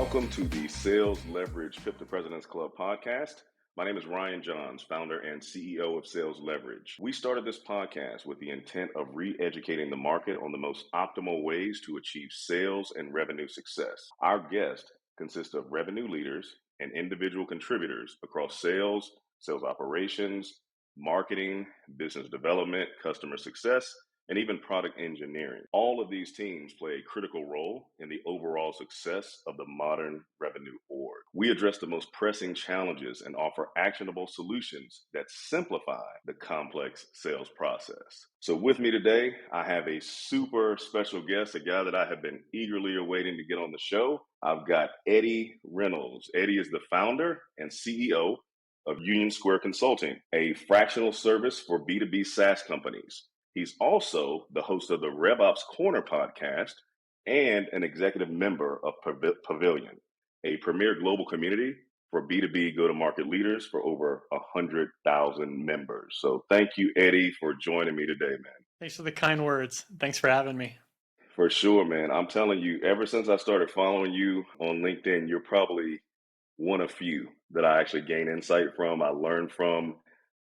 Welcome to the Sales Leverage Pip to President's Club podcast. My name is Ryan Johns, founder and CEO of Sales Leverage. We started this podcast with the intent of re-educating the market on the most optimal ways to achieve sales and revenue success. Our guests consist of revenue leaders and individual contributors across sales, sales operations, marketing, business development, customer success, and even product engineering. All of these teams play a critical role in the overall success of the modern revenue org. We address the most pressing challenges and offer actionable solutions that simplify the complex sales process. So with me today, I have a super special guest, a guy that I have been eagerly awaiting to get on the show. I've got Eddie Reynolds. Eddie is the founder and CEO of Union Square Consulting, a fractional service for B2B SaaS companies. He's also the host of the RevOps Corner podcast and an executive member of Pavilion, a premier global community for B2B go-to-market leaders for over 100,000 members. So thank you, Eddie, for joining me today, man. Thanks for the kind words. Thanks for having me. For sure, man. I'm telling you, ever since I started following you on LinkedIn, you're probably one of few that I actually gain insight from, I learn from.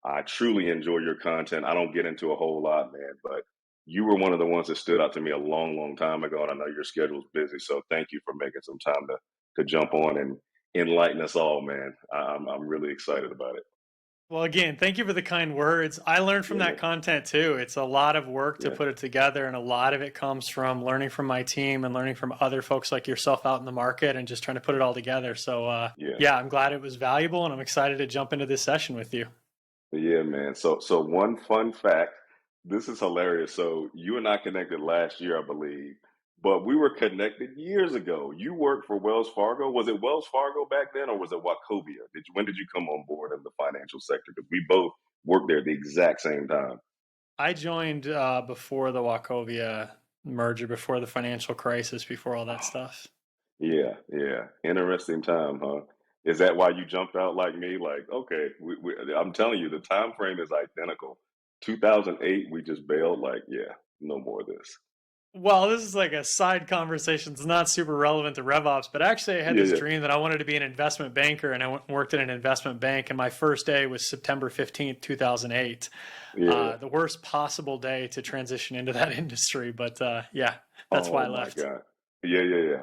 I truly enjoy your content. I don't get into a whole lot, man, but you were one of the ones that stood out to me a long, long time ago, and I know your schedule's busy, so thank you for making some time to jump on and enlighten us all, man. I'm really excited about it. Well, again, thank you for the kind words. I learned from that content too. It's a lot of work to put it together, and a lot of it comes from learning from my team and learning from other folks like yourself out in the market and just trying to put it all together. So, I'm glad it was valuable, and I'm excited to jump into this session with you. Yeah, man. So one fun fact, this is hilarious. So you and I connected last year, I believe, but we were connected years ago. You worked for Wells Fargo. Was it Wells Fargo back then, or was it Wachovia? When did you come on board in the financial sector? Because we both worked there at the exact same time. I joined before the Wachovia merger, before the financial crisis, before all that stuff. Yeah. Interesting time, huh? Is that why you jumped out like me? Like, okay, I'm telling you, the time frame is identical. 2008, we just bailed. Like, yeah, no more of this. Well, this is like a side conversation. It's not super relevant to RevOps, but actually I had this dream that I wanted to be an investment banker, and I went and worked at an investment bank, and my first day was September 15th, 2008. The worst possible day to transition into that industry, but that's why I left. Oh my God. Yeah.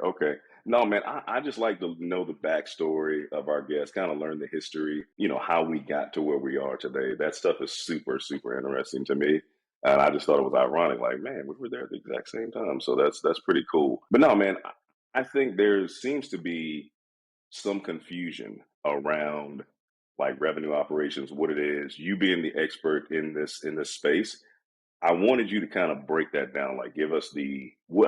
Okay. No, man, I just like to know the backstory of our guests, kind of learn the history, how we got to where we are today. That stuff is super, super interesting to me. And I just thought it was ironic, like, man, we were there at the exact same time. So that's pretty cool. But no, man, I think there seems to be some confusion around like revenue operations, what it is. You being the expert in this space, I wanted you to kind of break that down, like give us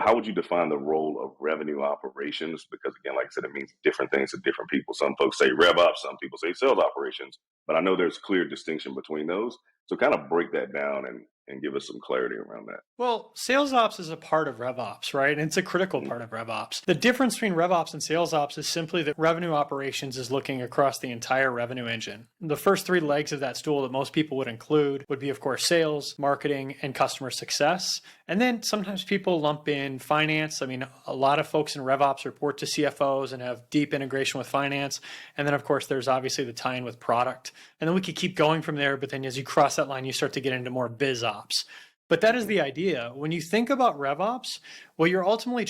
how would you define the role of revenue operations? Because again, like I said, it means different things to different people. Some folks say RevOps, some people say sales operations, but I know there's clear distinction between those. So kind of break that down and give us some clarity around that. Well, sales ops is a part of RevOps, right? And it's a critical part of RevOps. The difference between RevOps and sales ops is simply that revenue operations is looking across the entire revenue engine. The first three legs of that stool that most people would include would be, of course, sales, marketing, and customer success. And then sometimes people lump in finance. I mean, a lot of folks in RevOps report to CFOs and have deep integration with finance. And then, of course, there's obviously the tie-in with product. And then we could keep going from there, but then as you cross that line, you start to get into more biz ops. But that is the idea. When you think about RevOps, what you're ultimately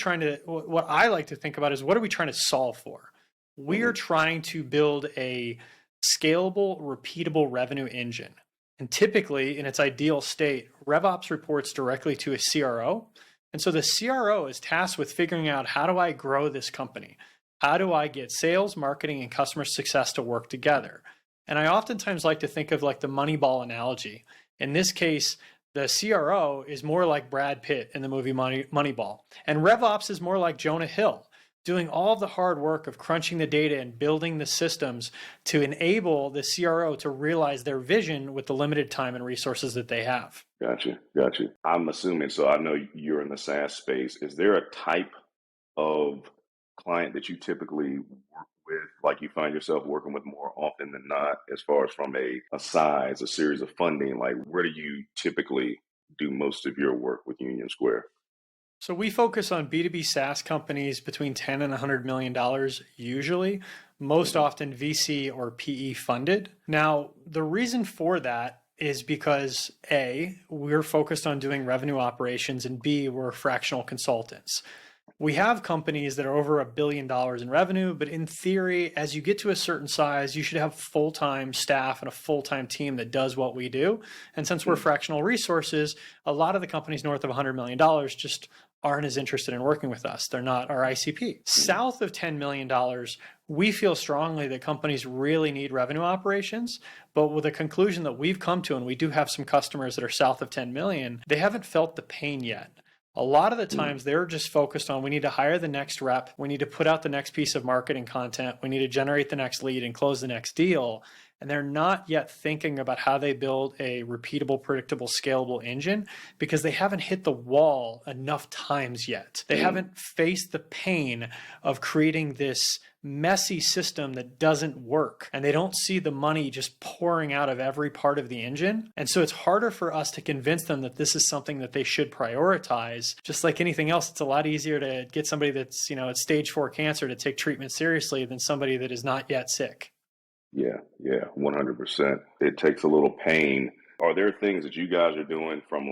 what I like to think about is, what are we trying to solve for? We are trying to build a scalable, repeatable revenue engine. And typically, in its ideal state, RevOps reports directly to a CRO. And so the CRO is tasked with figuring out, how do I grow this company? How do I get sales, marketing, and customer success to work together? And I oftentimes like to think of like the Moneyball analogy. In this case, the CRO is more like Brad Pitt in the movie Moneyball. And RevOps is more like Jonah Hill, doing all of the hard work of crunching the data and building the systems to enable the CRO to realize their vision with the limited time and resources that they have. Gotcha. I'm assuming, so I know you're in the SaaS space. Is there a type of client that you typically work with, like you find yourself working with more often than not, as far as from a size, a series of funding? Like, where do you typically do most of your work with Union Square? So we focus on B2B SaaS companies between 10 and $100 million usually, most often VC or PE funded. Now, the reason for that is because A, we're focused on doing revenue operations, and B, we're fractional consultants. We have companies that are over $1 billion in revenue, but in theory, as you get to a certain size, you should have full-time staff and a full-time team that does what we do. And since we're fractional resources, a lot of the companies north of $100 million just aren't as interested in working with us. They're not our ICP. South of $10 million, we feel strongly that companies really need revenue operations, but with a conclusion that we've come to, and we do have some customers that are south of 10 million, they haven't felt the pain yet. A lot of the times they're just focused on, we need to hire the next rep, we need to put out the next piece of marketing content, we need to generate the next lead and close the next deal. And they're not yet thinking about how they build a repeatable, predictable, scalable engine because they haven't hit the wall enough times yet. They haven't faced the pain of creating this messy system that doesn't work, and they don't see the money just pouring out of every part of the engine. And so it's harder for us to convince them that this is something that they should prioritize. Just like anything else, it's a lot easier to get somebody that's, at stage 4 cancer to take treatment seriously than somebody that is not yet sick. Yeah, 100%. It takes a little pain. Are there things that you guys are doing from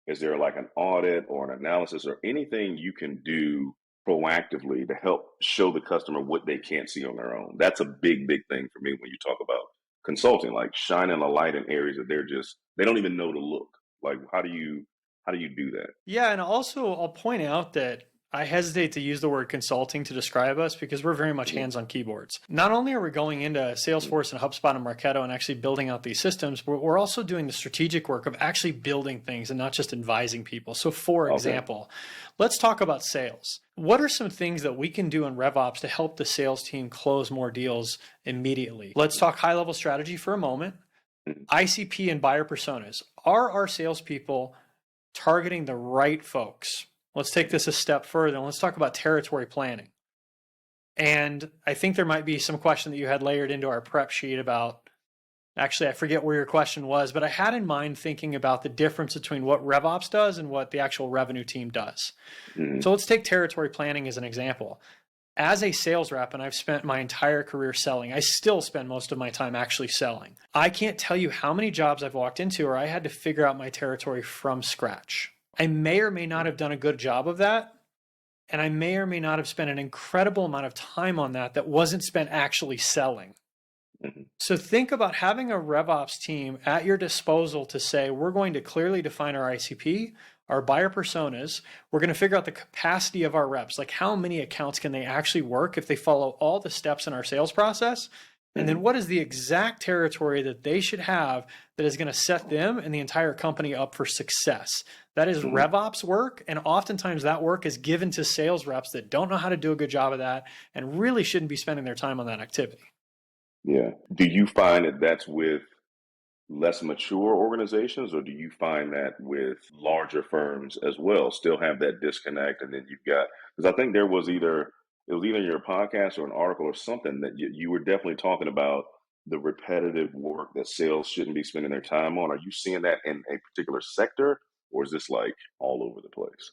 is there like an audit or an analysis or anything you can do proactively to help show the customer what they can't see on their own? That's a big, big thing for me when you talk about consulting, like shining a light in areas that they don't even know to look. Like, how do you do that? Yeah, and also I'll point out that I hesitate to use the word consulting to describe us because we're very much hands on keyboards. Not only are we going into Salesforce and HubSpot and Marketo and actually building out these systems, but we're also doing the strategic work of actually building things and not just advising people. So for example, let's talk about sales. What are some things that we can do in RevOps to help the sales team close more deals immediately? Let's talk high level strategy for a moment. ICP and buyer personas. Are our salespeople targeting the right folks? Let's take this a step further and let's talk about territory planning. And I think there might be some question that you had layered into our prep sheet about, actually, I forget where your question was, but I had in mind thinking about the difference between what RevOps does and what the actual revenue team does. So let's take territory planning as an example. As a sales rep, and I've spent my entire career selling, I still spend most of my time actually selling. I can't tell you how many jobs I've walked into where I had to figure out my territory from scratch. I may or may not have done a good job of that, and I may or may not have spent an incredible amount of time on that wasn't spent actually selling. So think about having a RevOps team at your disposal to say, we're going to clearly define our ICP, our buyer personas. We're going to figure out the capacity of our reps, like how many accounts can they actually work if they follow all the steps in our sales process. And then what is the exact territory that they should have that is going to set them and the entire company up for success? That is RevOps work, and oftentimes that work is given to sales reps that don't know how to do a good job of that and really shouldn't be spending their time on that activity. Yeah. Do you find that that's with less mature organizations, or do you find that with larger firms as well still have that disconnect? And then you've got, because I think it was either in your podcast or an article or something that you were definitely talking about the repetitive work that sales shouldn't be spending their time on. Are you seeing that in a particular sector, or is this like all over the place?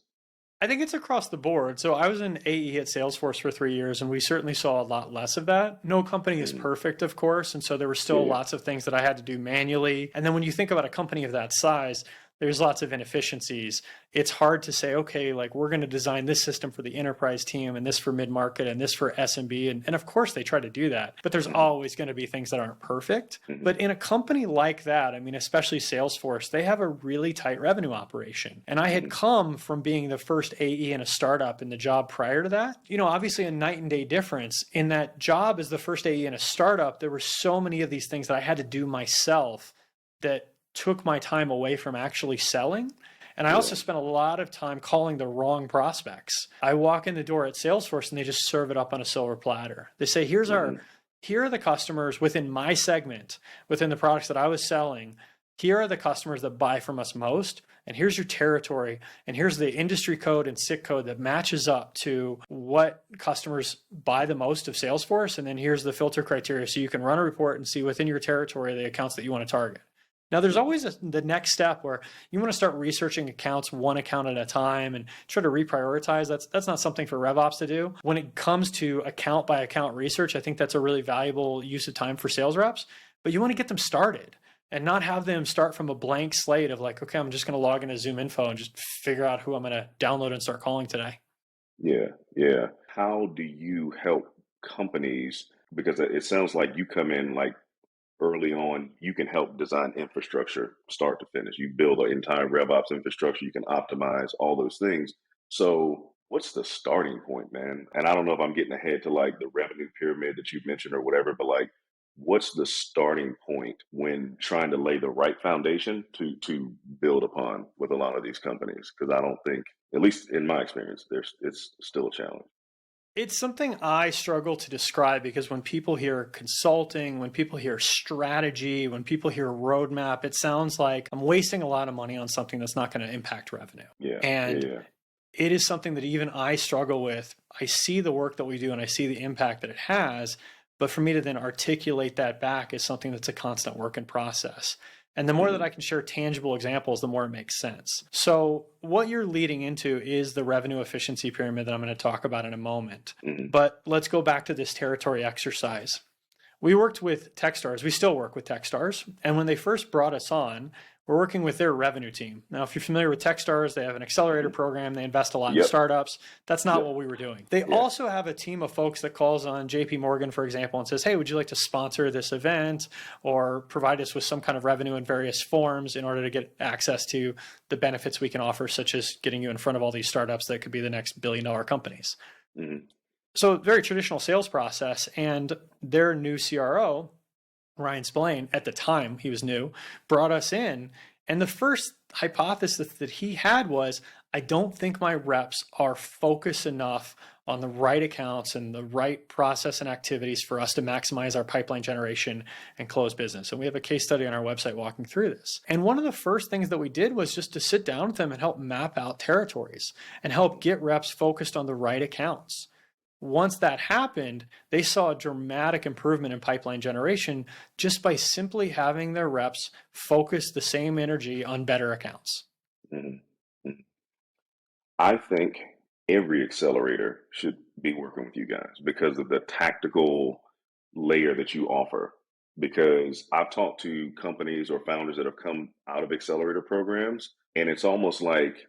I think it's across the board. So I was an AE at Salesforce for 3 years, and we certainly saw a lot less of that. No company is perfect, of course. And so there were still lots of things that I had to do manually. And then when you think about a company of that size, there's lots of inefficiencies. It's hard to say, okay, like we're going to design this system for the enterprise team and this for mid-market and this for SMB. And of course they try to do that, but there's always going to be things that aren't perfect. But in a company like that, I mean, especially Salesforce, they have a really tight revenue operation. And I had come from being the first AE in a startup in the job prior to that. Obviously a night and day difference. In that job as the first AE in a startup, there were so many of these things that I had to do myself that took my time away from actually selling. And I also spent a lot of time calling the wrong prospects. I walk in the door at Salesforce and they just serve it up on a silver platter. They say, here are the customers within my segment, within the products that I was selling. Here are the customers that buy from us most. And here's your territory. And here's the industry code and SIC code that matches up to what customers buy the most of Salesforce. And then here's the filter criteria. So you can run a report and see within your territory the accounts that you want to target. Now, there's always the next step where you want to start researching accounts one account at a time and try to reprioritize. That's not something for RevOps to do. When it comes to account by account research, I think that's a really valuable use of time for sales reps. But you want to get them started and not have them start from a blank slate of like, okay, I'm just going to log into Zoom Info and just figure out who I'm going to download and start calling today. Yeah, yeah. How do you help companies? Because it sounds like you come in like early on, you can help design infrastructure start to finish. You build an entire RevOps infrastructure, you can optimize all those things. So, what's the starting point, man? And I don't know if I'm getting ahead to like the revenue pyramid that you mentioned or whatever, but like, what's the starting point when trying to lay the right foundation to build upon with a lot of these companies? Because I don't think, at least in my experience, it's still a challenge. It's something I struggle to describe because when people hear consulting, when people hear strategy, when people hear roadmap, it sounds like I'm wasting a lot of money on something that's not going to impact revenue. Yeah, And yeah. it is something that even I struggle with. I see the work that we do and I see the impact that it has, but for me to then articulate that back is something that's a constant work in process. And the more that I can share tangible examples, the more it makes sense. So what you're leading into is the revenue efficiency pyramid that I'm going to talk about in a moment. Mm-hmm. But let's go back to this territory exercise. We worked with Techstars. We still work with Techstars. And when they first brought us on, we're working with their revenue team. Now, if you're familiar with Techstars, they have an accelerator program. They invest a lot in Yep. startups. That's not Yep. what we were doing. They also have a team of folks that calls on JP Morgan, for example, and says, hey, would you like to sponsor this event or provide us with some kind of revenue in various forms in order to get access to the benefits we can offer, such as getting you in front of all these startups that could be the next billion-dollar companies. Mm-hmm. So very traditional sales process, and their new CRO, Ryan Spillane, at the time he was new, brought us in. And the first hypothesis that he had was, I don't think my reps are focused enough on the right accounts and the right process and activities for us to maximize our pipeline generation and close business. And we have a case study on our website walking through this. And one of the first things that we did was just to sit down with them and help map out territories and help get reps focused on the right accounts. Once that happened, they saw a dramatic improvement in pipeline generation just by simply having their reps focus the same energy on better accounts. Mm-hmm. I think every accelerator should be working with you guys because of the tactical layer that you offer. Because I've talked to companies or founders that have come out of accelerator programs, and it's almost like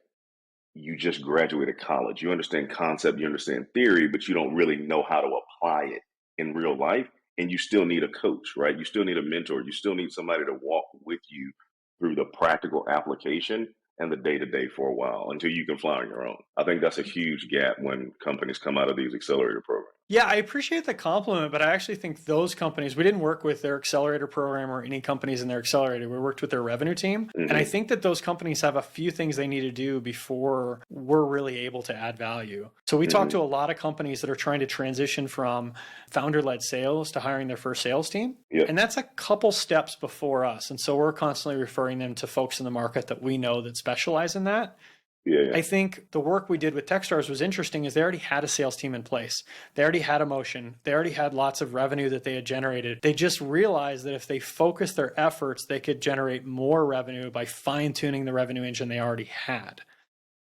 you just graduated college. You understand concept, you understand theory, but you don't really know how to apply it in real life. And you still need a coach, right? You still need a mentor. You still need somebody to walk with you through the practical application and the day to day for a while until you can fly on your own. I think that's a huge gap when companies come out of these accelerator programs. Yeah, I appreciate the compliment, but I actually think those companies, we didn't work with their accelerator program or any companies in their accelerator. We worked with their revenue team. Mm-hmm. And I think that those companies have a few things they need to do before we're really able to add value. So we talk to a lot of companies that are trying to transition from founder-led sales to hiring their first sales team. Yep. And that's a couple steps before us. And so we're constantly referring them to folks in the market that we know that specialize in that. Yeah. I think the work we did with Techstars was interesting is they already had a sales team in place. They already had a motion. They already had lots of revenue that they had generated. They just realized that if they focused their efforts, they could generate more revenue by fine-tuning the revenue engine they already had.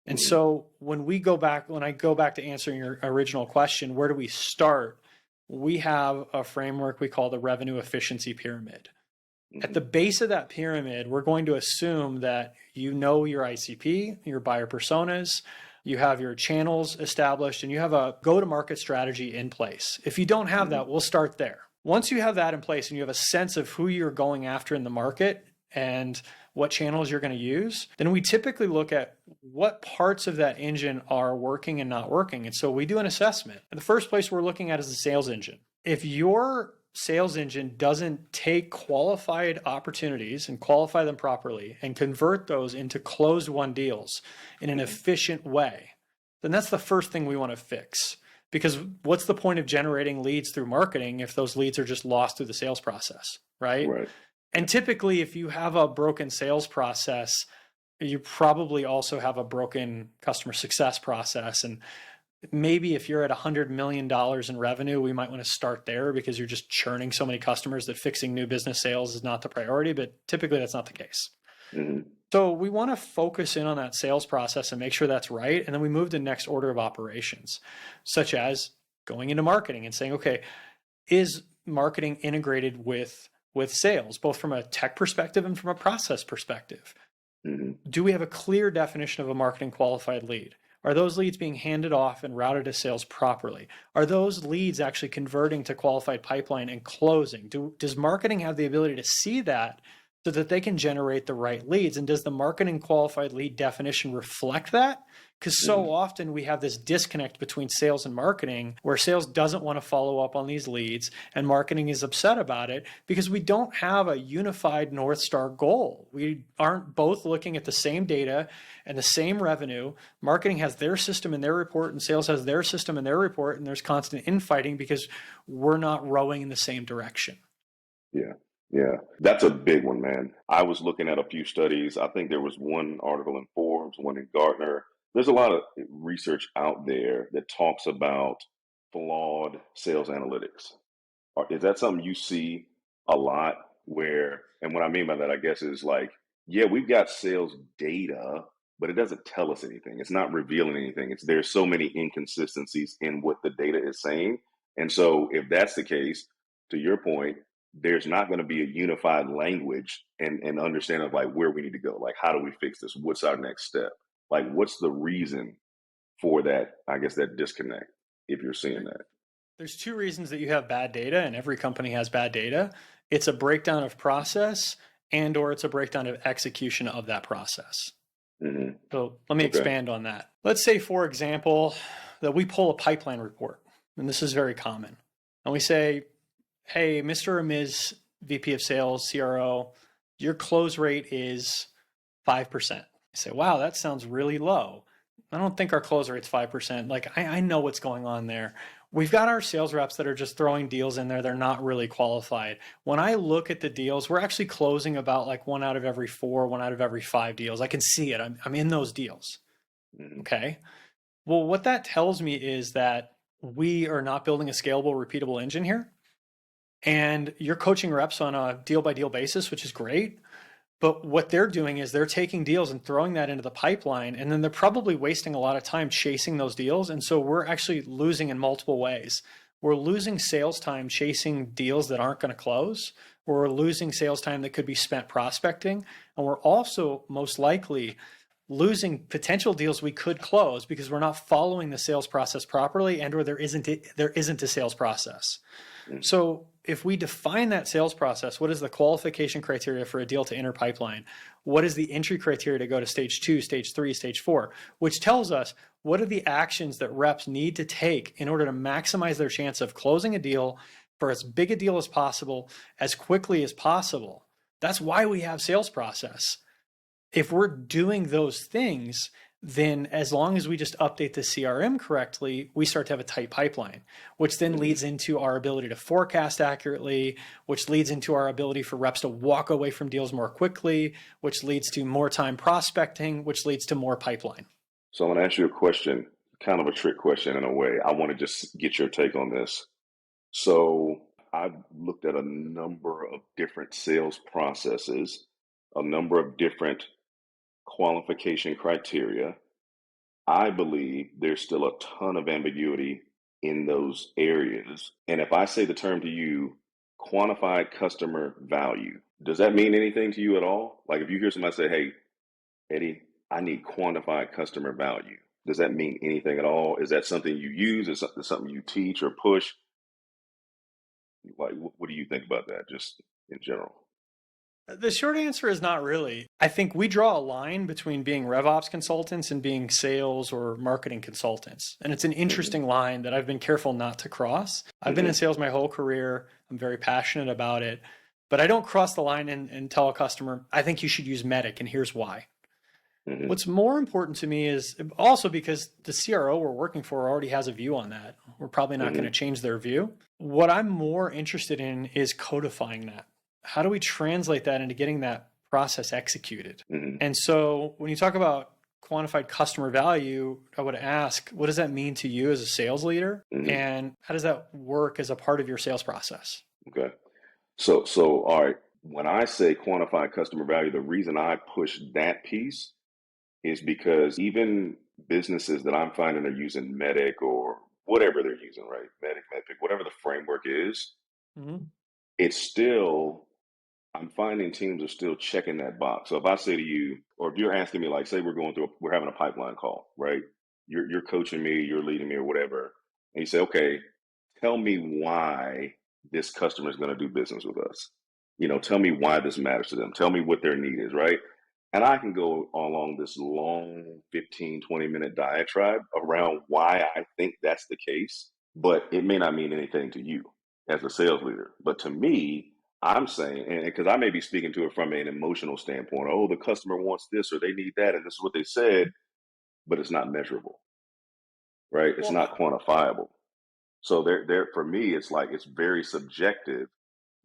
And so when I go back to answering your original question, where do we start? We have a framework we call the revenue efficiency pyramid. At the base of that pyramid, we're going to assume that you know your ICP, your buyer personas, you have your channels established, and you have a go-to-market strategy in place. If you don't have that, we'll start there. Once you have that in place and you have a sense of who you're going after in the market and what channels you're going to use, then we typically look at what parts of that engine are working and not working. And so we do an assessment. And the first place we're looking at is the sales engine. If your sales engine doesn't take qualified opportunities and qualify them properly and convert those into closed won deals in an efficient way, then that's the first thing we want to fix. Because what's the point of generating leads through marketing if those leads are just lost through the sales process, right? And typically, if you have a broken sales process, you probably also have a broken customer success process. And Maybe if you're at $100 million in revenue, we might want to start there because you're just churning so many customers that fixing new business sales is not the priority, but typically that's not the case. Mm-hmm. So we want to focus in on that sales process and make sure that's right. And then we move to the next order of operations, such as going into marketing and saying, okay, is marketing integrated with sales, both from a tech perspective and from a process perspective? Mm-hmm. Do we have a clear definition of a marketing qualified lead? Are those leads being handed off and routed to sales properly? Are those leads actually converting to qualified pipeline and closing? Does marketing have the ability to see that so that they can generate the right leads? And does the marketing qualified lead definition reflect that? Because so often we have this disconnect between sales and marketing where sales doesn't want to follow up on these leads and marketing is upset about it because we don't have a unified North Star goal. We aren't both looking at the same data and the same revenue. Marketing has their system and their report and sales has their system and their report, and there's constant infighting because we're not rowing in the same direction. Yeah. Yeah. That's a big one, man. I was looking at a few studies. I think there was one article in Forbes, one in Gartner. There's a lot of research out there that talks about flawed sales analytics. Is that something you see a lot where, and what I mean by that, I guess, is like, yeah, we've got sales data, but it doesn't tell us anything. It's not revealing anything. There's so many inconsistencies in what the data is saying. And so if that's the case, to your point, there's not going to be a unified language and understanding of like where we need to go. Like, how do we fix this? What's our next step? Like, what's the reason for that, I guess, that disconnect, if you're seeing that? There's two reasons that you have bad data, and every company has bad data. It's a breakdown of process and or it's a breakdown of execution of that process. Mm-hmm. So let me expand on that. Let's say, for example, that we pull a pipeline report, and this is very common. And we say, hey, Mr. or Ms. VP of Sales, CRO, your close rate is 5%. You say, wow, that sounds really low. I don't think our close rate's 5%. Like, I know what's going on there. We've got our sales reps that are just throwing deals in there. They're not really qualified. When I look at the deals, we're actually closing about like 1 out of every 4, 1 out of every 5 deals. I can see it. I'm in those deals. Okay. Well, what that tells me is that we are not building a scalable, repeatable engine here. And you're coaching reps on a deal by deal basis, which is great. But what they're doing is they're taking deals and throwing that into the pipeline, and then they're probably wasting a lot of time chasing those deals. And so we're actually losing in multiple ways. We're losing sales time chasing deals that aren't going to close. We're losing sales time that could be spent prospecting. And we're also most likely losing potential deals we could close because we're not following the sales process properly and or there isn't a sales process. So if we define that sales process, what is the qualification criteria for a deal to enter pipeline? What is the entry criteria to go to stage 2, stage 3, stage 4, which tells us what are the actions that reps need to take in order to maximize their chance of closing a deal for as big a deal as possible, as quickly as possible. That's why we have sales process. If we're doing those things, then as long as we just update the CRM correctly, we start to have a tight pipeline, which then leads into our ability to forecast accurately, which leads into our ability for reps to walk away from deals more quickly, which leads to more time prospecting, which leads to more pipeline. So I'm going to ask you a question, kind of a trick question in a way. I want to just get your take on this. So I've looked at a number of different sales processes, a number of different qualification criteria. I believe there's still a ton of ambiguity in those areas. And if I say the term to you, quantified customer value, does that mean anything to you at all? Like if you hear somebody say, hey, Eddie, I need quantified customer value. Does that mean anything at all? Is that something you use? Is it something you teach or push? Like, what do you think about that, just in general? The short answer is not really. I think we draw a line between being RevOps consultants and being sales or marketing consultants. And it's an interesting line that I've been careful not to cross. I've been in sales my whole career. I'm very passionate about it. But I don't cross the line and tell a customer, I think you should use Medic, and here's why. What's more important to me is also because the CRO we're working for already has a view on that. We're probably not going to change their view. What I'm more interested in is codifying that. How do we translate that into getting that process executed? And so when you talk about quantified customer value, I would ask, what does that mean to you as a sales leader? Hmm. And how does that work as a part of your sales process? Okay. So all right. When I say quantify customer value, the reason I push that piece is because even businesses that I'm finding are using Medic or whatever they're using, right? Medic, Medpic, whatever the framework is, Mm-hmm. it's still, I'm finding teams are still checking that box. So if I say to you, or if you're asking me, like, say we're going through, we're having a pipeline call, right? You're coaching me, you're leading me, or whatever, and you say, okay, tell me why this customer is going to do business with us. Tell me why this matters to them. Tell me what their need is, right? And I can go along this long 15, 20-minute diatribe around why I think that's the case, but it may not mean anything to you as a sales leader. But to me, I'm saying, and because I may be speaking to it from an emotional standpoint, oh, the customer wants this or they need that, and this is what they said, but it's not measurable, right? It's Well, not quantifiable. So there for me, it's like it's very subjective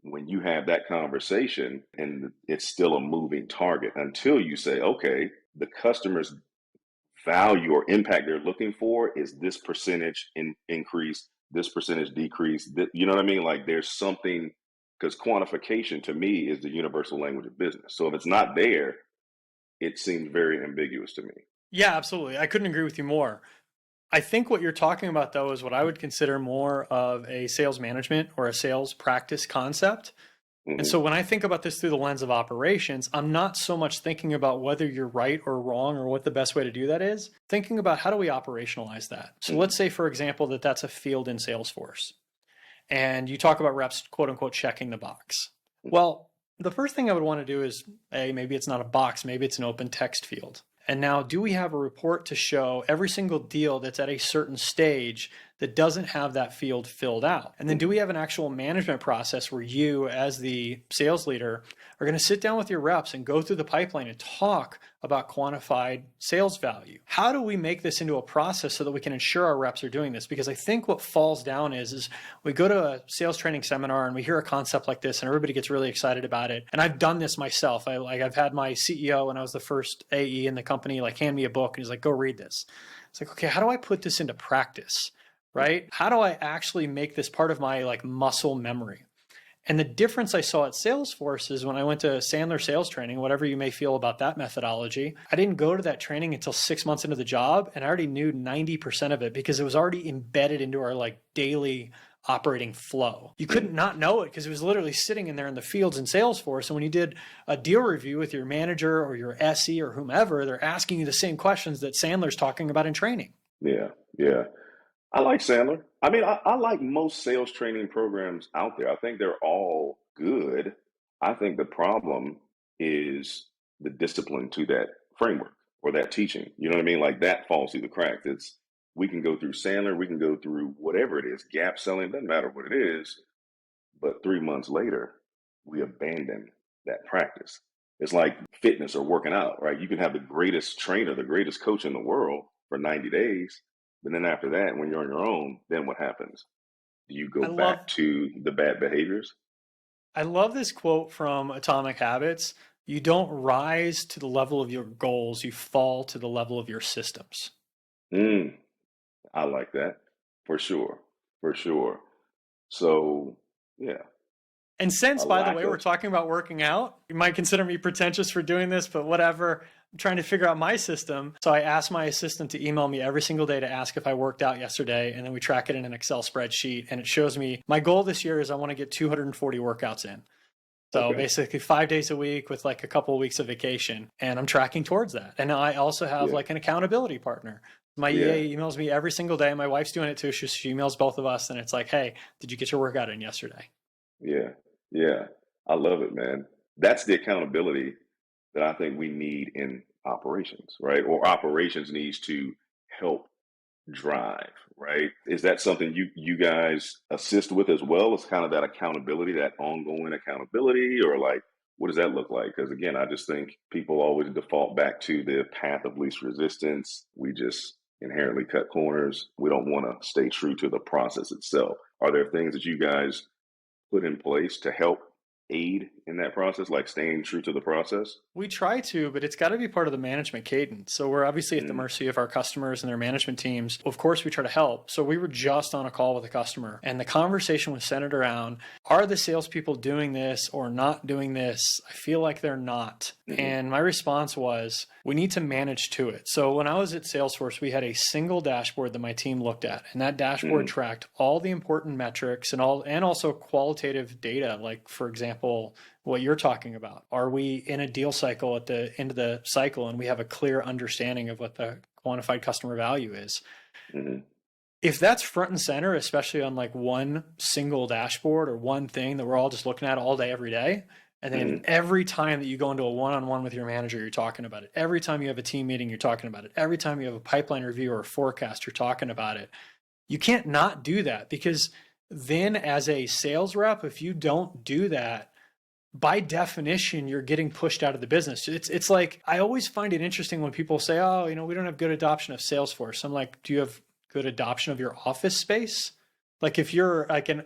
when you have that conversation, and it's still a moving target until you say, okay, the customer's value or impact they're looking for is this percentage increase, this percentage decrease. You know what I mean? Like there's something, because quantification to me is the universal language of business. So if it's not there, it seems very ambiguous to me. yeah, absolutely. I couldn't agree with you more. I think what you're talking about, though, is what I would consider more of a sales management or a sales practice concept. And Hmm. so when I think about this through the lens of operations, I'm not so much thinking about whether you're right or wrong or what the best way to do that is, thinking about how do we operationalize that. So Hmm. let's say, for example, that that's a field in Salesforce. And you talk about reps, quote unquote, checking the box. Well, the first thing I would want to do is, maybe it's not a box, maybe it's an open text field. And now, do we have a report to show every single deal that's at a certain stage that doesn't have that field filled out? And then, do Hmm. we have an actual management process where you, as the sales leader, are going to sit down with your reps and go through the pipeline and talk about quantified sales value? How do we make this into a process so that we can ensure our reps are doing this? Because I think what falls down is we go to a sales training seminar and we hear a concept like this and everybody gets really excited about it. And I've done this myself. I've had my CEO when I was the first AE in the company like hand me a book and he's like, go read this. It's like, okay, how do I put this into practice? Right? How do I actually make this part of my like muscle memory? And the difference I saw at Salesforce is when I went to Sandler sales training, whatever you may feel about that methodology, I didn't go to that training until 6 months into the job. And I already knew 90% of it because it was already embedded into our like daily operating flow. You couldn't not know it because it was literally sitting in there in the fields in Salesforce. And when you did a deal review with your manager or your SE or whomever, they're asking you the same questions that Sandler's talking about in training. Yeah, yeah. I like Sandler. I mean, I like most sales training programs out there. I think they're all good. I think the problem is the discipline to that framework or that teaching. You know what I mean? Like that falls through the cracks. We can go through Sandler, we can go through whatever it is, gap selling, doesn't matter what it is, but 3 months later, we abandon that practice. It's like fitness or working out, right? You can have the greatest trainer, the greatest coach in the world for 90 days. But then after that, when you're on your own, then what happens? Do you go I love back to the bad behaviors? I love this quote from Atomic Habits. You don't rise to the level of your goals, you fall to the level of your systems. Mm, I like that for sure. For sure. So, yeah, And since, a by the lack way, we're of, talking about working out, you might consider me pretentious for doing this, but whatever. I'm trying to figure out my system. So I asked my assistant to email me every single day to ask if I worked out yesterday. And then we track it in an Excel spreadsheet. And it shows me my goal this year is I want to get 240 workouts in. So okay, basically 5 days a week with like a couple of weeks of vacation. And I'm tracking towards that. And I also have yeah, like an accountability partner. My yeah, EA emails me every single day. My wife's doing it too. She emails both of us and it's like, hey, did you get your workout in yesterday? yeah, yeah. I love it, man. That's the accountability that I think we need in operations, right? Or operations needs to help drive, right? Is that something you guys assist with as well? As kind of that accountability, that ongoing accountability, or like what does that look like? Because again, I just think people always default back to the path of least resistance. We just inherently cut corners. We don't want to stay true to the process itself. Are there things that you guys put in place to help aid in that process, like staying true to the process? We try to, but it's got to be part of the management cadence. So we're obviously at the Mm, mercy of our customers and their management teams. Of course, we try to help. So we were just on a call with a customer, and the conversation was centered around, are the salespeople doing this or not doing this? I feel like they're not. mm-hmm, And my response was, we need to manage to it. So when I was at Salesforce, we had a single dashboard that my team looked at, and that dashboard mm-hmm, tracked all the important metrics and also qualitative data, like for example, what you're talking about. Are we in a deal cycle at the end of the cycle and we have a clear understanding of what the quantified customer value is? mm-hmm. If that's front and center, especially on like one single dashboard or one thing that we're all just looking at all day, every day, and then Mm-hmm. every time that you go into a one-on-one with your manager, you're talking about it. Every time you have a team meeting, you're talking about it. Every time you have a pipeline review or a forecast, you're talking about it. You can't not do that, because then as a sales rep, if you don't do that, by definition, you're getting pushed out of the business. It's like, I always find it interesting when people say, oh, we don't have good adoption of Salesforce. I'm like, do you have good adoption of your office space? Like if you're like an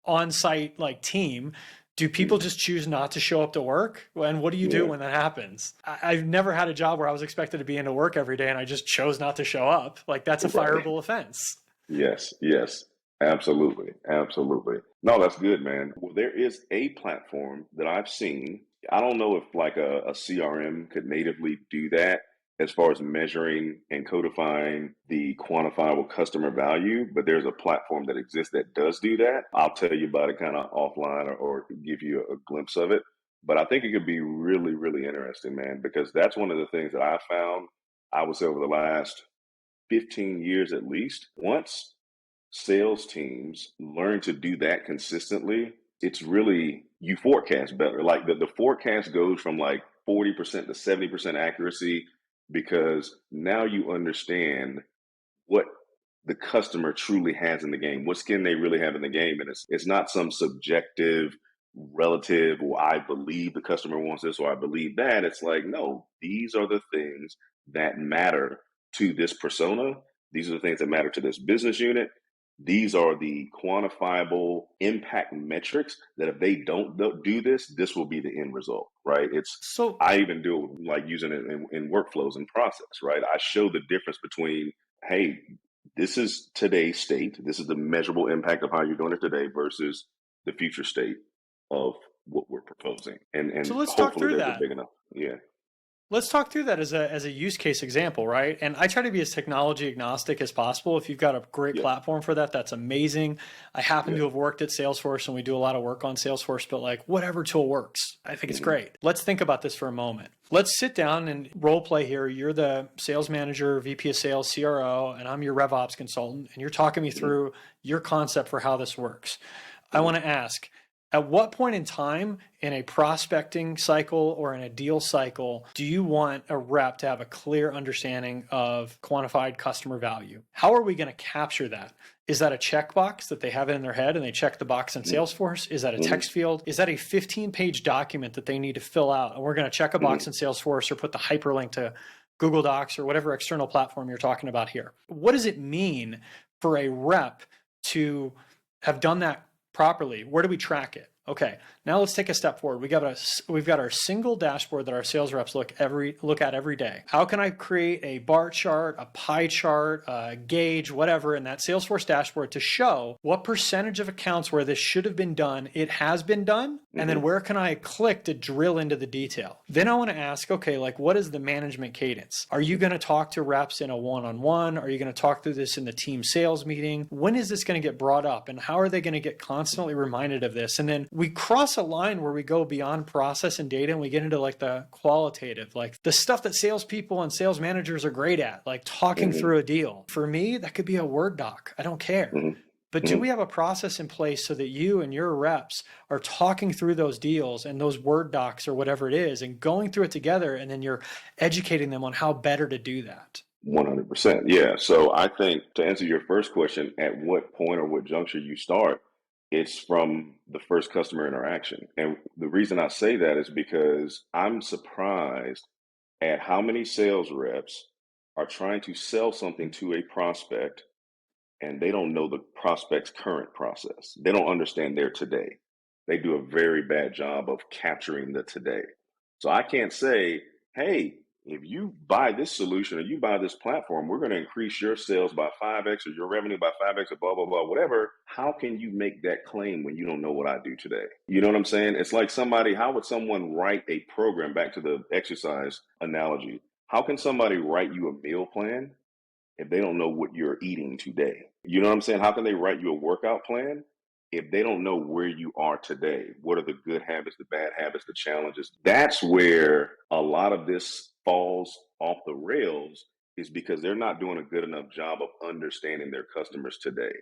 on-site like team, do people just choose not to show up to work? And what do you do Yeah, when that happens? I've never had a job where I was expected to be into work every day and I just chose not to show up. Like that's a right. fireable offense. Yes, yes, absolutely, absolutely. No, that's good, man. Well, there is a platform that I've seen. I don't know if like a CRM could natively do that as far as measuring and codifying the quantifiable customer value, but there's a platform that exists that does do that. I'll tell you about it kind of offline or give you a glimpse of it. But I think it could be really, really interesting, man, because that's one of the things that I found, I would say over the last 15 years at least. Once sales teams learn to do that consistently, it's really, you forecast better. Like the forecast goes from like 40% to 70% accuracy because now you understand what the customer truly has in the game. What skin they really have in the game. And it's not some subjective relative, or I believe the customer wants this or I believe that. It's like, no, these are the things that matter to this persona. These are the things that matter to this business unit. These are the quantifiable impact metrics that if they don't do this, this will be the end result, right? So I even do it like using it in workflows and process, right? I show the difference between, hey, this is today's state. This is the measurable impact of how you're doing it today versus the future state of what we're proposing. so And let's talk hopefully through there's a that. big enough. Yeah. Let's talk through that as a use case example, right? And I try to be as technology agnostic as possible. If you've got a great Yeah. platform for that, that's amazing. I happen Yeah. to have worked at Salesforce and we do a lot of work on Salesforce, but like whatever tool works, I think it's Hmm. great. Let's think about this for a moment. Let's sit down and role play here. You're the sales manager, VP of sales, CRO, and I'm your RevOps consultant, and you're talking me Hmm. through your concept for how this works. I Hmm. want to ask, at what point in time in a prospecting cycle or in a deal cycle do you want a rep to have a clear understanding of quantified customer value? How are we going to capture that? Is that a checkbox that they have it in their head and they check the box in Salesforce? Is that a Hmm. text field? Is that a 15-page document that they need to fill out? And we're going to check a box Hmm. in Salesforce or put the hyperlink to Google Docs or whatever external platform you're talking about here. What does it mean for a rep to have done that properly? Where do we track it? Okay, now let's take a step forward. We've got our single dashboard that our sales reps look at every day. How can I create a bar chart, a pie chart, a gauge, whatever in that Salesforce dashboard to show what percentage of accounts where this should have been done, it has been done, and then Hmm. where can I click to drill into the detail? Then I want to ask, okay, like what is the management cadence? Are you going to talk to reps in a one-on-one? Are you going to talk through this in the team sales meeting? When is this going to get brought up and how are they going to get constantly reminded of this? And then we cross a line where we go beyond process and data and we get into like the qualitative, like the stuff that salespeople and sales managers are great at, like talking Hmm. through a deal. For me, that could be a Word doc. I don't care. Hmm. But do Hmm. we have a process in place so that you and your reps are talking through those deals and those Word docs or whatever it is and going through it together and then you're educating them on how better to do that? 100%. Yeah. So I think to answer your first question, at what point or what juncture you start, it's from the first customer interaction. And the reason I say that is because I'm surprised at how many sales reps are trying to sell something to a prospect and they don't know the prospect's current process. They don't understand their today. They do a very bad job of capturing the today. So I can't say, hey, if you buy this solution or you buy this platform, we're going to increase your sales by 5x or your revenue by 5x or blah, blah, blah, whatever. How can you make that claim when you don't know what I do today? You know what I'm saying? It's like how would someone write a program, back to the exercise analogy? How can somebody write you a meal plan if they don't know what you're eating today? You know what I'm saying? How can they write you a workout plan if they don't know where you are today? What are the good habits, the bad habits, the challenges? That's where a lot of this falls off the rails, is because they're not doing a good enough job of understanding their customers today.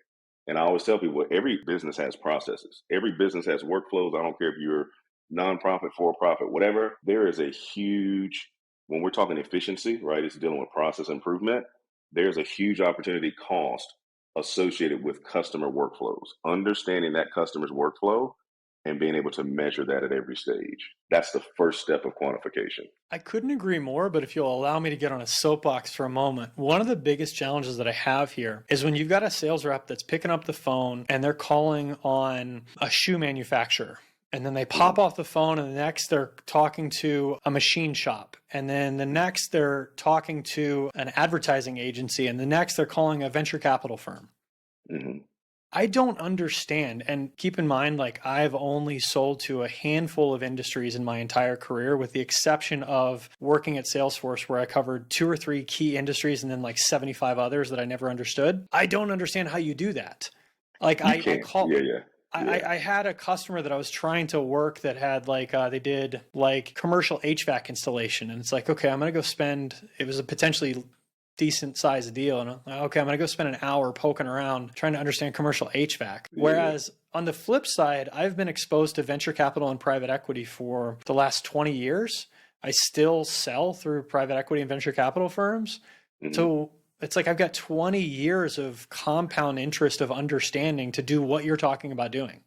And I always tell people, every business has processes. Every business has workflows. I don't care if you're nonprofit, for profit, whatever. There is a huge, when we're talking efficiency, right? It's dealing with process improvement. There's a huge opportunity cost associated with customer workflows. Understanding that customer's workflow and being able to measure that at every stage. That's the first step of quantification. I couldn't agree more, but if you'll allow me to get on a soapbox for a moment, one of the biggest challenges that I have here is when you've got a sales rep that's picking up the phone and they're calling on a shoe manufacturer. And then they pop off the phone, and the next they're talking to a machine shop. And then the next they're talking to an advertising agency. And the next they're calling a venture capital firm. Mm-hmm. I don't understand. And keep in mind, like, I've only sold to a handful of industries in my entire career, with the exception of working at Salesforce, where I covered 2 or 3 key industries and then like 75 others that I never understood. I don't understand how you do that. Like, You I can. call. Yeah. I had a customer that I was trying to work that had like, they did like commercial HVAC installation. And it's like, okay, I'm going to go spend, it was a potentially decent sized deal. And I'm like, okay, I'm going to go spend an hour poking around trying to understand commercial HVAC. Whereas on the flip side, I've been exposed to venture capital and private equity for the last 20 years. I still sell through private equity and venture capital firms. Mm-hmm. So it's like I've got 20 years of compound interest of understanding to do what you're talking about doing.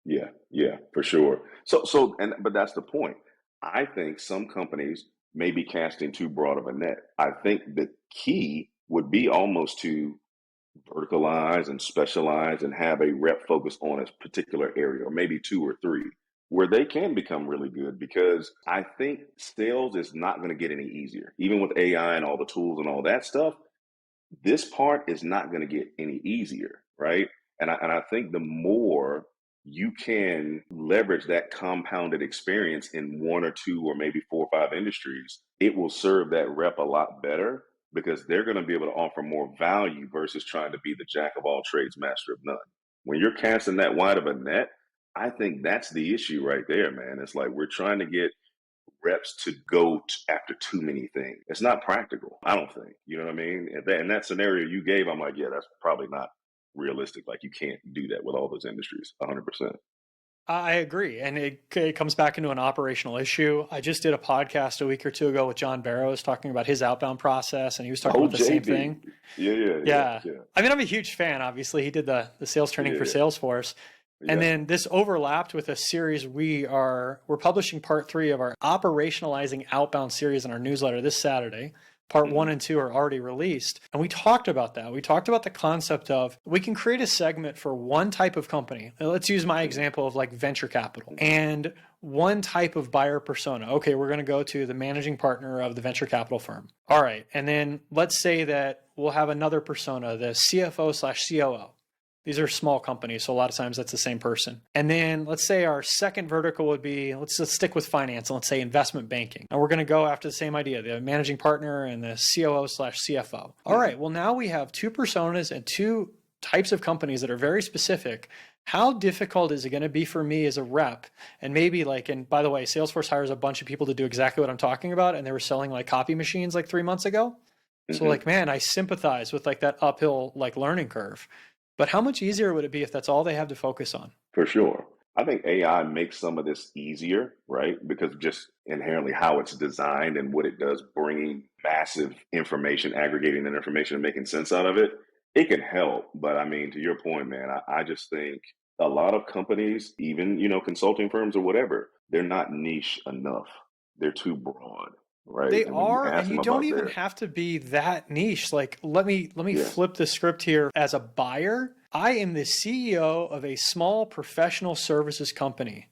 Yeah, for sure. But that's the point. I think some companies may be casting too broad of a net. I think the key would be almost to verticalize and specialize and have a rep focus on a particular area, or maybe 2 or 3, where they can become really good. Because I think sales is not going to get any easier. Even with AI and all the tools and all that stuff, this part is not going to get any easier, right? And I think the more you can leverage that compounded experience in 1 or 2 or maybe 4 or 5 industries, it will serve that rep a lot better, because they're going to be able to offer more value versus trying to be the jack of all trades, master of none. When you're casting that wide of a net, I think that's the issue right there, man. It's like we're trying to get reps to go after too many things. It's not practical, I don't think. You know what I mean? In that scenario you gave, I'm like, yeah, that's probably not realistic. Like, you can't do that with all those industries, 100%. I agree. And it comes back into an operational issue. I just did a podcast a week or 2 ago with John Barrows talking about his outbound process, and he was talking Oh, about the same JB. thing. Yeah. Yeah. I mean, I'm a huge fan, obviously. He did the sales training for Yeah. Salesforce. And Yeah. then this overlapped with a series we're publishing part 3 of our operationalizing outbound series in our newsletter this Saturday. Part 1 and 2 are already released. And we talked about that. We talked about the concept of, we can create a segment for one type of company. Let's use my example of like venture capital and one type of buyer persona. Okay, we're going to go to the managing partner of the venture capital firm. All right. And then let's say that we'll have another persona, the CFO/COO. These are small companies, so a lot of times that's the same person. And then let's say our second vertical would be, let's stick with finance, and let's say investment banking. And we're going to go after the same idea, the managing partner and the COO/CFO. All right, well, now we have 2 personas and 2 types of companies that are very specific. How difficult is it going to be for me as a rep? And maybe like, and by the way, Salesforce hires a bunch of people to do exactly what I'm talking about, and they were selling like copy machines like 3 months ago. So like, man, I sympathize with like that uphill like learning curve. But how much easier would it be if that's all they have to focus on? For sure. I think AI makes some of this easier, right? Because just inherently how it's designed and what it does, bringing massive information, aggregating that information and making sense out of it, it can help. But I mean, to your point, man, I just think a lot of companies, even, consulting firms or whatever, they're not niche enough. They're too broad. right? They And when you are, and ask you them don't about even their, have to be that niche. Like, let me yeah, flip the script here. As a buyer, I am the CEO of a small professional services company.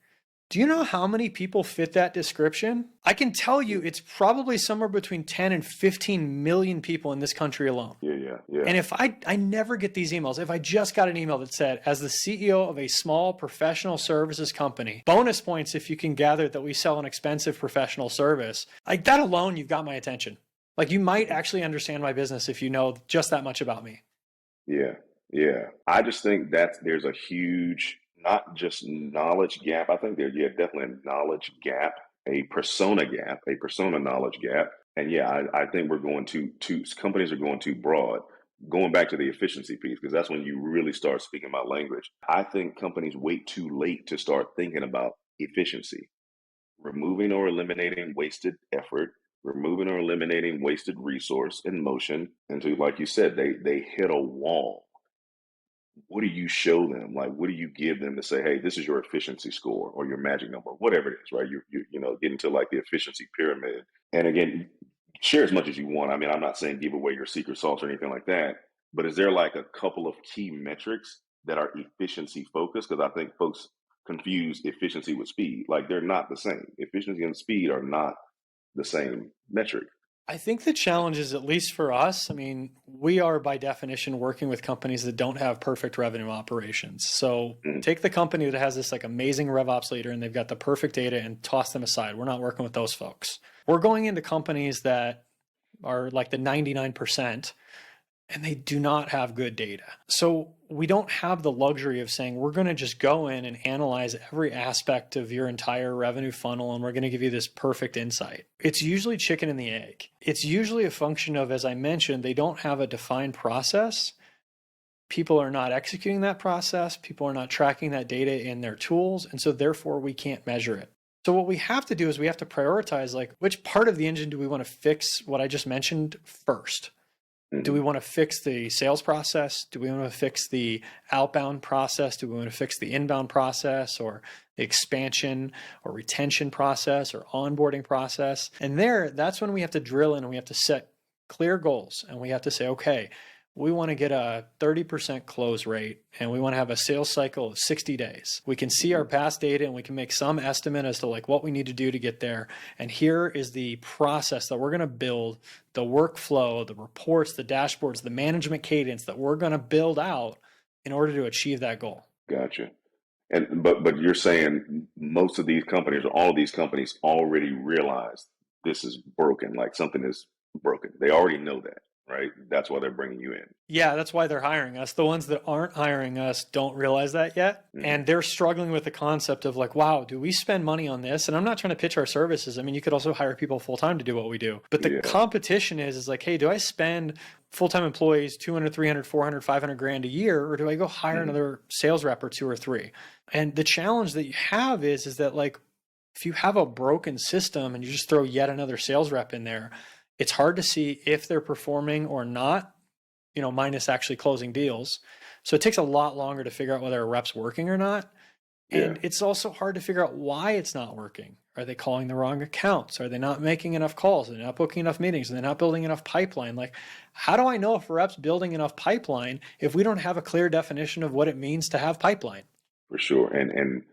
Do you know how many people fit that description? I can tell you it's probably somewhere between 10 and 15 million people in this country alone. yeah, yeah, yeah, And if I never get these emails, if I just got an email that said, as the CEO of a small professional services company, bonus points if you can gather that we sell an expensive professional service, like that alone, you've got my attention. Like you might actually understand my business if you know just that much about me. yeah, yeah. I just think that there's a huge, not just knowledge gap. I think there's, yeah, definitely a knowledge gap, a persona knowledge gap. And yeah, I think we're going too, companies are going too broad. Going back to the efficiency piece, because that's when you really start speaking my language. I think companies wait too late to start thinking about efficiency, removing or eliminating wasted effort, removing or eliminating wasted resource and motion. And so, like you said, they hit a wall. What do you show them? Like, what do you give them to say, hey, this is your efficiency score or your magic number, whatever it is, right? You get into like the efficiency pyramid. And again, share as much as you want. I mean, I'm not saying give away your secret sauce or anything like that, but is there like a couple of key metrics that are efficiency focused? Because I think folks confuse efficiency with speed. Like they're not the same. Efficiency and speed are not the same metric. I think the challenge is, at least for us, I mean, we are by definition working with companies that don't have perfect revenue operations. So Mm, take the company that has this like amazing RevOps leader and they've got the perfect data and toss them aside. We're not working with those folks. We're going into companies that are like the 99% and they do not have good data. So we don't have the luxury of saying we're going to just go in and analyze every aspect of your entire revenue funnel and we're going to give you this perfect insight. It's usually chicken and the egg. It's usually a function of, as I mentioned, they don't have a defined process. People are not executing that process. People are not tracking that data in their tools. And so therefore we can't measure it. So what we have to do is we have to prioritize, like, which part of the engine do we want to fix what I just mentioned first? Do we mhm. want to fix the sales process? Do we want to fix the outbound process? Do we want to fix the inbound process, or the expansion or retention process or onboarding process? And that's when we have to drill in and we have to set clear goals. And we have to say, okay, we want to get a 30% close rate and we want to have a sales cycle of 60 days. We can see our past data and we can make some estimate as to like what we need to do to get there. And here is the process that we're going to build, the workflow, the reports, the dashboards, the management cadence that we're going to build out in order to achieve that goal. Gotcha. And but you're saying most of these companies or all of these companies already realize this is broken, like something is broken. They already know that, right? That's why they're bringing you in. Yeah, that's why they're hiring us. The ones that aren't hiring us don't realize that yet. Hmm. And they're struggling with the concept of like, wow, do we spend money on this? And I'm not trying to pitch our services. I mean, you could also hire people full time to do what we do. But the Yeah, competition is like, hey, do I spend full time employees 200, 300, 400, 500 grand a year? Or do I go hire hmm, another sales rep or two or three? And the challenge that you have is that like, if you have a broken system and you just throw yet another sales rep in there, it's hard to see if they're performing or not, minus actually closing deals. So it takes a lot longer to figure out whether a rep's working or not. yeah, And it's also hard to figure out why it's not working. Are they calling the wrong accounts? Are they not making enough calls? Are they not booking enough meetings? Are they not building enough pipeline? Like, how do I know if a rep's building enough pipeline if we don't have a clear definition of what it means to have pipeline? for sure. And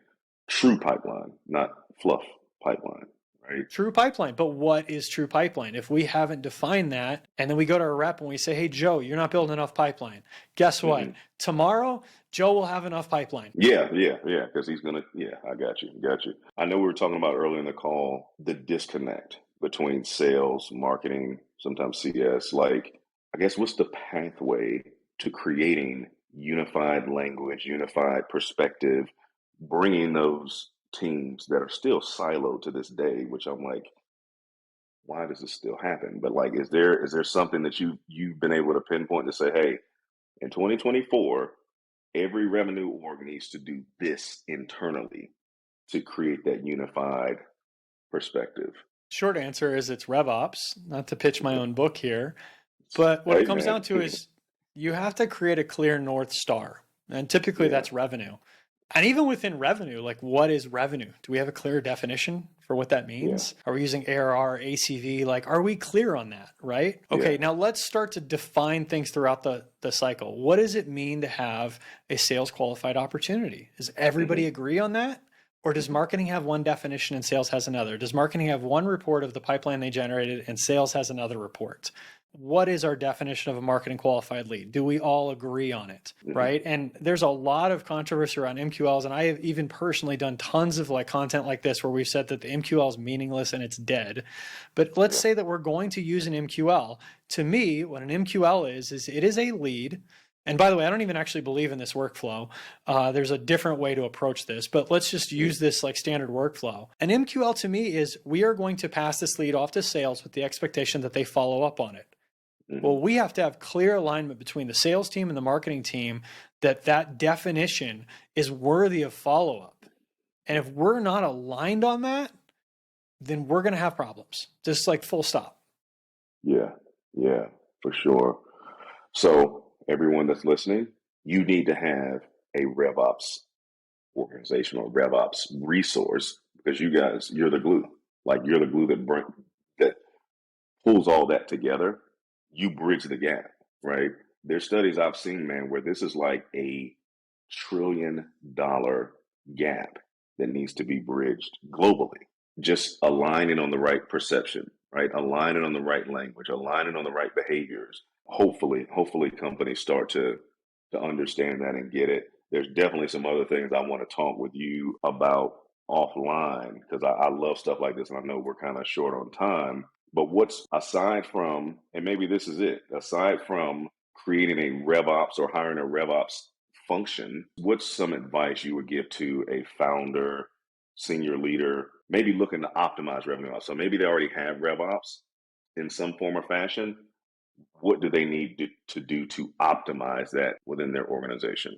true pipeline, not fluff pipeline, right? True pipeline. But what is true pipeline? If we haven't defined that, and then we go to a rep and we say, hey, Joe, you're not building enough pipeline. Guess what? Hmm. Tomorrow, Joe will have enough pipeline. Yeah, yeah, yeah. Because he's gonna. Yeah, I got you, got you. I know we were talking about earlier in the call the disconnect between sales, marketing, sometimes CS. Like, I guess what's the pathway to creating unified language, unified perspective, bringing those teams that are still siloed to this day? Which I'm like, why does this still happen? But like, is there something that you've been able to pinpoint to say, hey, in 2024? Every revenue org needs to do this internally to create that unified perspective. Short answer is it's RevOps, not to pitch my Okay. own book here. But what it Hey, comes man. down to is you have to create a clear North Star. And typically Yeah. that's revenue. And even within revenue, like what is revenue? Do we have a clear definition for what that Yeah. means? Are we using ARR, ACV? Like, are we clear on that, right? Okay, Yeah. now let's start to define things throughout the cycle. What does it mean to have a sales qualified opportunity? Does everybody agree on that? Or does marketing have one definition and sales has another? Does marketing have one report of the pipeline they generated and sales has another report? What is our definition of a marketing qualified lead? Do we all agree on it, right? And there's a lot of controversy around MQLs, and I have even personally done tons of like content like this where we've said that the MQL is meaningless and it's dead. But let's say that we're going to use an MQL. To me, what an MQL is it is a lead. And by the way, I don't even actually believe in this workflow. There's a different way to approach this, but let's just use this like standard workflow. An MQL to me is we are going to pass this lead off to sales with the expectation that they follow up on it. Well, we have to have clear alignment between the sales team and the marketing team that that definition is worthy of follow-up. And if we're not aligned on that, then we're going to have problems. Just like full stop. Yeah. Yeah, for sure. So everyone that's listening, you need to have a RevOps organizational RevOps resource because you guys, you're the glue. Like you're the glue that pulls all that together. You bridge the gap, right? There's studies I've seen, man, where this is like $1 trillion gap that needs to be bridged globally. Just aligning on the right perception, right? Aligning on the right language, aligning on the right behaviors. Hopefully companies start to understand that and get it. There's definitely some other things I want to talk with you about offline because I love stuff like this and I know we're kind of short on time. But what's aside from, and maybe this is it, aside from creating a RevOps or hiring a RevOps function, what's some advice you would give to a founder, senior leader, maybe looking to optimize revenue ops? So maybe they already have RevOps in some form or fashion. What do they need to do to optimize that within their organization?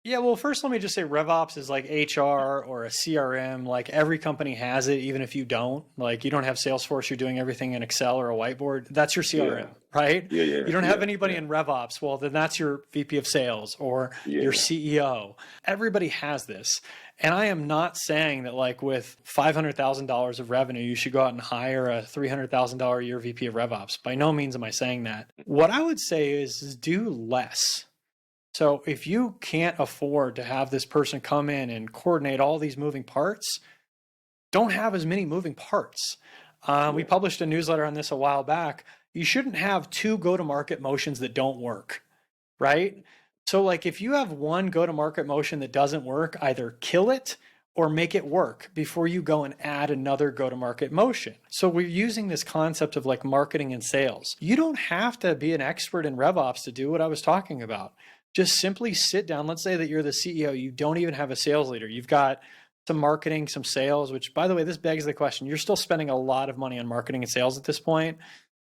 Yeah, well, first let me just say RevOps is like HR or a CRM. Like every company has it, even if you don't. Like you don't have Salesforce, you're doing everything in Excel or a whiteboard. That's your CRM, Yeah, right? yeah, yeah, You don't have yeah, anybody yeah, in RevOps. Well, then that's your VP of sales or your yeah. CEO. Everybody has this. And I am not saying that like with $500,000 of revenue, you should go out and hire a $300,000 a year VP of RevOps. By no means am I saying that. What I would say is do less. So if you can't afford to have this person come in and coordinate all these moving parts, don't have as many moving parts. We Yeah. published a newsletter on this a while back. You shouldn't have two go-to-market motions that don't work, right? So like if you have one go-to-market motion that doesn't work, either kill it or make it work before you go and add another go-to-market motion. So we're using this concept of like marketing and sales. You don't have to be an expert in RevOps to do what I was talking about. Just simply sit down. Let's say that you're the CEO. You don't even have a sales leader. You've got some marketing, some sales, which by the way, this begs the question. You're still spending a lot of money on marketing and sales at this point.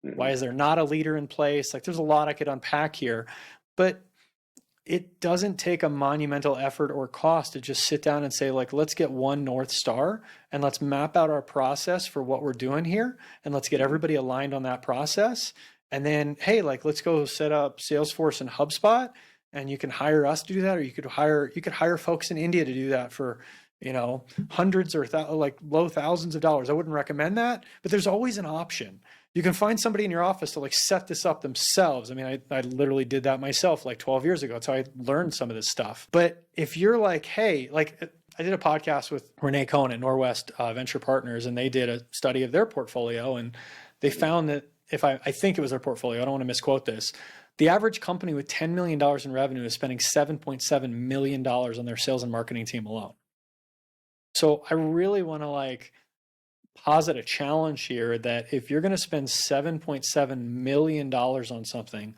Why Hmm. is there not a leader in place? Like there's a lot I could unpack here, but it doesn't take a monumental effort or cost to just sit down and say like, let's get one North Star and let's map out our process for what we're doing here. And let's get Hmm. everybody aligned on that process. And then, hey, like, let's go set up Salesforce and HubSpot and you can hire us to do that. Or you could hire folks in India to do that for, hundreds or like low thousands of dollars. I wouldn't recommend that, but there's always an option. You can find somebody in your office to like set this up themselves. I mean, I literally did that myself like 12 years ago. That's how I learned some of this stuff. But if you're like, hey, like I did a podcast with Renee Cohen at Norwest Venture Partners, and they did a study of their portfolio, and they found that if I think it was their portfolio, I don't want to misquote this. The average company with $10 million in revenue is spending $7.7 million on their sales and marketing team alone. So I really want to like posit a challenge here that if you're going to spend $7.7 million on something,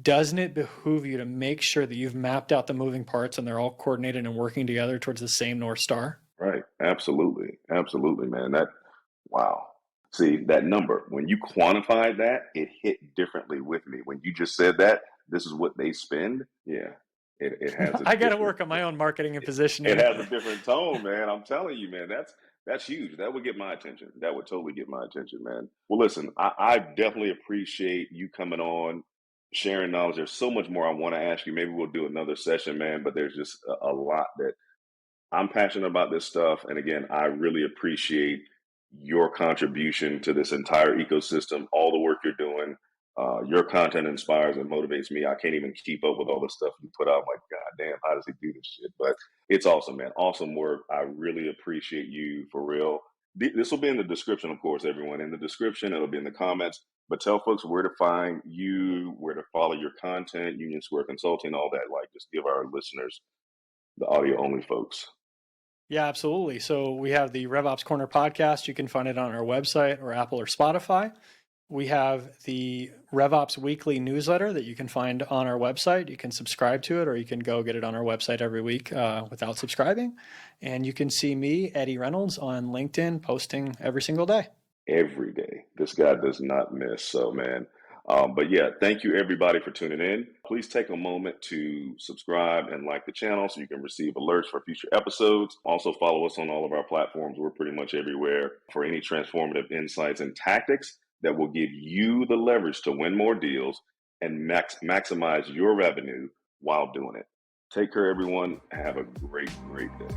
doesn't it behoove you to make sure that you've mapped out the moving parts and they're all coordinated and working together towards the same North Star? Right. Absolutely. Absolutely, man. Wow. See, that number, when you quantified that, it hit differently with me. When you just said that, this is what they spend. Yeah. It has a I got to different, work on my own marketing and it positioning. has a different tone, man. I'm telling you, man, that's huge. That would get my attention. That would totally get my attention, man. Well, listen, I definitely appreciate you coming on, sharing knowledge. There's so much more I want to ask you. Maybe we'll do another session, man, but there's just a lot that I'm passionate about this stuff. And again, I really appreciate your contribution to this entire ecosystem, all the work you're doing. Your content inspires and motivates me. I can't even keep up with all the stuff you put out. I'm like, God damn, how does he do this shit? But it's awesome, man. Awesome work. I really appreciate you for real. This will be in the description, of course, everyone. In the description, it'll be in the comments. But tell folks where to find you, where to follow your content, Union Square Consulting, all that. Like, just give our listeners, the audio only folks. Yeah, absolutely. So we have the RevOps Corner podcast. You can find it on our website or Apple or Spotify. We have the RevOps Weekly newsletter that you can find on our website. You can subscribe to it, or you can go get it on our website every week without subscribing. And you can see me, Eddie Reynolds, on LinkedIn posting every single day. Every day. This guy does not miss. So, man. But yeah, thank you everybody for tuning in. Please take a moment to subscribe and like the channel so you can receive alerts for future episodes. Also follow us on all of our platforms. We're pretty much everywhere for any transformative insights and tactics that will give you the leverage to win more deals and maximize your revenue while doing it. Take care, everyone. Have a great, great day.